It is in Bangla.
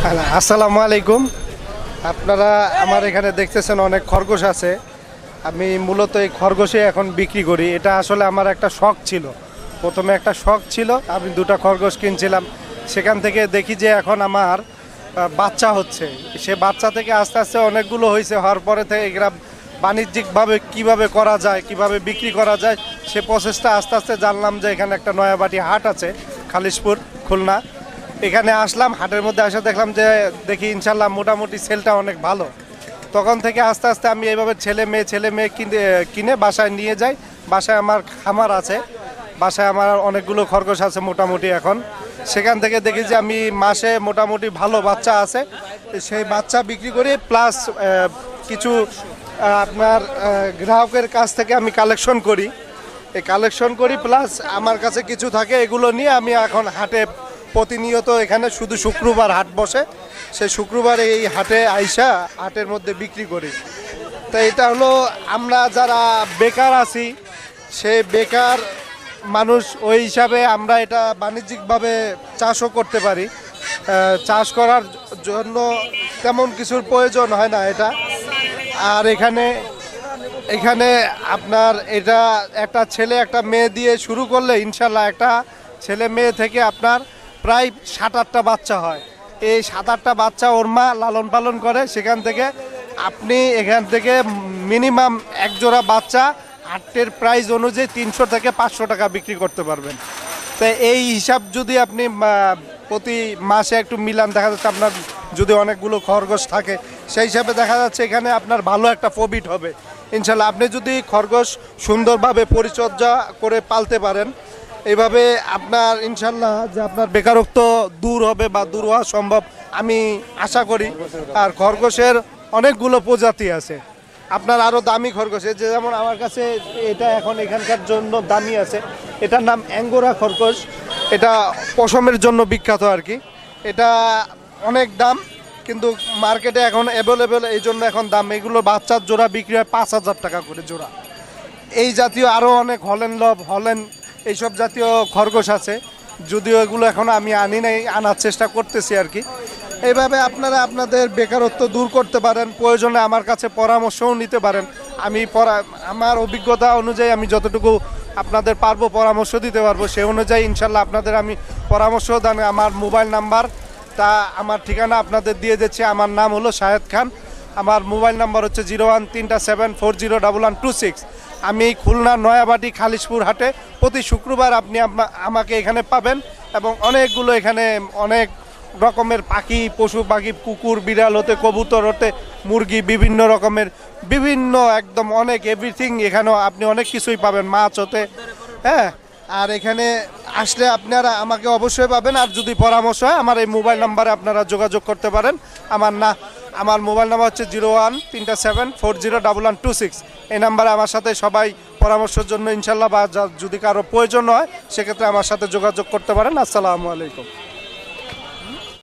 আসসালামু আলাইকুম। আপনারা আমার এখানে দেখতেছেন অনেক খরগোশ আছে। আমি মূলত এই খরগোশে এখন বিক্রি করি। এটা আসলে আমার একটা শখ ছিল। প্রথমে একটা শখ ছিল, আমি দুটো খরগোশ কিনছিলাম। সেখান থেকে দেখি যে এখন আমার বাচ্চা হচ্ছে। সে বাচ্চা থেকে আস্তে আস্তে অনেকগুলো হয়েছে। হওয়ার পরে থেকে এগুলা বাণিজ্যিকভাবে কিভাবে করা যায়, কিভাবে বিক্রি করা যায়, সে প্রসেসটা আস্তে আস্তে জানলাম যে এখানে একটা নয়াবাটি হাট আছে, খালিশপুর, খুলনা। এখানে আসলাম, হাটের মধ্যে আসে দেখলাম যে দেখি ইনশাল্লাহ মোটামুটি সেলটা অনেক ভালো। তখন থেকে আস্তে আস্তে আমি এইভাবে ছেলে মেয়ে কিনে বাসায় নিয়ে যাই। বাসায় আমার খামার আছে, বাসায় আমার অনেকগুলো খরগোশ আছে মোটামুটি এখন। সেখান থেকে দেখি যে আমি মাসে মোটামুটি ভালো বাচ্চা আছে, সেই বাচ্চা বিক্রি করি। প্লাস কিছু আপনার গ্রাহকের কাছ থেকে আমি কালেকশন করি, প্লাস আমার কাছে কিছু থাকে, এগুলো নিয়ে আমি এখন হাটে প্রতিনিয়ত, এখানে শুধু শুক্রবার হাট বসে, সেই শুক্রবারে এই হাটে আইসা হাটের মধ্যে বিক্রি করি। তো এটা হলো আমরা যারা বেকার আছি, সে বেকার মানুষ ওই হিসাবে আমরা এটা বাণিজ্যিকভাবে চাষও করতে পারি। চাষ করার জন্য তেমন কিছুর প্রয়োজন হয় না এটা। আর এখানে আপনার এটা একটা ছেলে একটা মেয়ে দিয়ে শুরু করলে ইনশাল্লাহ একটা ছেলে মেয়ে থেকে আপনার প্রায় 7-8টা বাচ্চা হয়। এই 7-8টা বাচ্চা ওর মা লালন পালন করে। সেখান থেকে আপনি এখান থেকে মিনিমাম এক জোড়া বাচ্চা হাটের প্রাইস অনুযায়ী 300 থেকে 500 টাকা বিক্রি করতে পারবেন। তো এই হিসাব যদি আপনি প্রতি মাসে একটু মিলান, দেখা যাচ্ছে আপনার যদি অনেকগুলো খরগোশ থাকে, সেই হিসাবে দেখা যাচ্ছে এখানে আপনার ভালো একটা প্রফিট হবে ইনশাল্লাহ। আপনি যদি খরগোশ সুন্দরভাবে পরিচর্যা করে পালতে পারেন, এইভাবে আপনার ইনশাল্লাহ যে আপনার বেকারত্ব দূর হবে বা দূর হওয়া সম্ভব আমি আশা করি। আর খরগোশের অনেকগুলো প্রজাতি আছে, আপনার আরও দামি খরগোশ, যে যেমন আমার কাছে এটা এখন এখানকার জন্য দামি আছে, এটার নাম অ্যাঙ্গোরা খরগোশ। এটা পশমের জন্য বিখ্যাত আর কি। এটা অনেক দাম, কিন্তু মার্কেটে এখন অ্যাভেলেবেল, এই জন্য এখন দাম। এগুলো বাচ্চার জোড়া বিক্রি হয় 5,000 টাকা করে জোড়া। এই জাতীয় আরও অনেক হল্যান্ড এইসব জাতীয় খরগোশ আছে, যদিও এগুলো এখন আমি আনার চেষ্টা করতেছি আর কি। এইভাবে আপনারা আপনাদের বেকারত্ব দূর করতে পারেন। প্রয়োজনে আমার কাছে পরামর্শও নিতে পারেন। আমার অভিজ্ঞতা অনুযায়ী আমি যতটুকু আপনাদের পারবো পরামর্শ দিতে পারবো, সেই অনুযায়ী ইনশাল্লাহ আপনাদের আমি পরামর্শ দেন। আমার মোবাইল নাম্বার, আমার ঠিকানা আপনাদের দিয়ে দিচ্ছি। আমার নাম হলো শাহেদ খান। আমার মোবাইল নাম্বার হচ্ছে 0137401126। আমি খুলনা নয়াবাটি খালিশপুর হাটে প্রতি শুক্রবার আপনি আমাকে এখানে পাবেন। এবং অনেকগুলো এখানে অনেক রকমের পাখি, পশু পাখি, কুকুর বিড়াল হতে কবুতর হতে মুরগি, বিভিন্ন রকমের বিভিন্ন একদম অনেক এভরিথিং, এখানেও আপনি অনেক কিছুই পাবেন, মাছ হতে। হ্যাঁ, আর এখানে আসলে আপনারা আমাকে অবশ্যই পাবেন। আর যদি পরামর্শ হয় আমার এই মোবাইল নাম্বারে আপনারা যোগাযোগ করতে পারেন। আমার মোবাইল নাম্বার হচ্ছে 0137401126। এই নাম্বারে আমার সাথে সবাই পরামর্শের জন্য ইনশাল্লাহ, বা যদি কারো প্রয়োজন হয় সেক্ষেত্রে আমার সাথে যোগাযোগ করতে পারেন। আসসালামু আলাইকুম।